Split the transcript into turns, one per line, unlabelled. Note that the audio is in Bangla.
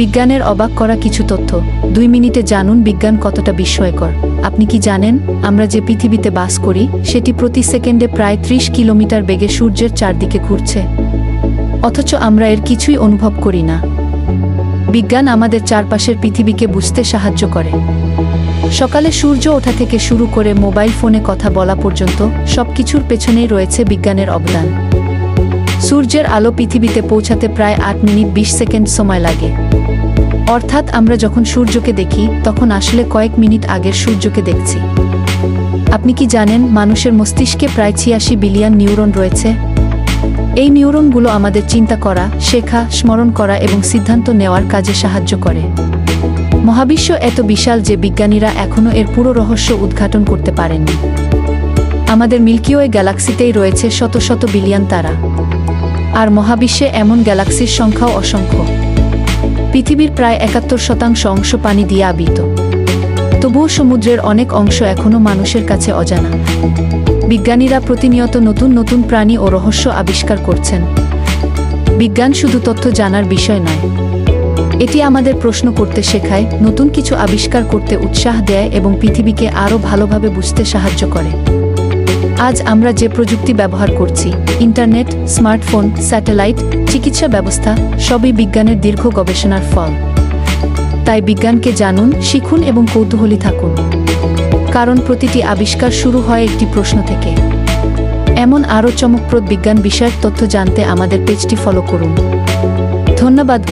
বিজ্ঞানের অবাক করা কিছু তথ্য 2 মিনিটে জানুন বিজ্ঞান কতটা বিস্ময়কর। আপনি কি জানেন আমরা যে পৃথিবীতে বাস করি সেটি প্রতি সেকেন্ডে প্রায় 30 কিলোমিটার বেগে সূর্যের চারদিকে ঘুরছে, অথচ আমরা এর কিছুই অনুভব করি না। বিজ্ঞান আমাদের চারপাশের পৃথিবীকে বুঝতে সাহায্য করে। সকালে সূর্য ওঠা থেকে শুরু করে মোবাইল ফোনে কথা বলা পর্যন্ত সবকিছুর পেছনেই রয়েছে বিজ্ঞানের অবদান। সূর্যের আলো পৃথিবীতে পৌঁছাতে প্রায় 8 মিনিট 20 সেকেন্ড সময় লাগে। অর্থাৎ আমরা যখন সূর্যকে দেখি তখন আসলে কয়েক মিনিট আগের সূর্যকে দেখছি। আপনি কি জানেন মানুষের মস্তিষ্কে প্রায় 86 বিলিয়ন নিউরন রয়েছে? এই নিউরনগুলো আমাদের চিন্তা করা, শেখা, স্মরণ করা এবং সিদ্ধান্ত নেওয়ার কাজে সাহায্য করে। মহাবিশ্ব এত বিশাল যে বিজ্ঞানীরা এখনও এর পুরো রহস্য উদ্ঘাটন করতে পারেননি। আমাদের মিল্কি ওয়ে গ্যালাক্সিতেই রয়েছে শত শত বিলিয়ন তারা, আর মহাবিশ্বে এমন গ্যালাক্সির সংখ্যাও অসংখ্য। পৃথিবীর প্রায় 71% অংশ পানি দিয়ে আবৃত, তবুও সমুদ্রের অনেক অংশ এখনও মানুষের কাছে অজানা। বিজ্ঞানীরা প্রতিনিয়ত নতুন নতুন প্রাণী ও রহস্য আবিষ্কার করছেন। বিজ্ঞান শুধু তথ্য জানার বিষয় নয়, এটি আমাদের প্রশ্ন করতে শেখায়, নতুন কিছু আবিষ্কার করতে উৎসাহ দেয় এবং পৃথিবীকে আরও ভালোভাবে বুঝতে সাহায্য করে। আজ আমরা যে প্রযুক্তি ব্যবহার করছি, ইন্টারনেট, স্মার্টফোন, স্যাটেলাইট, চিকিৎসা ব্যবস্থা, সবই বিজ্ঞানের দীর্ঘ গবেষণার ফল। তাই বিজ্ঞানকে জানুন, শিখুন এবং কৌতূহলী থাকুন, কারণ প্রতিটি আবিষ্কার শুরু হয় একটি প্রশ্ন থেকে। এমন আরও চমকপ্রদ বিজ্ঞান বিষয়ক তথ্য জানতে আমাদের পেজটি ফলো করুন। ধন্যবাদ।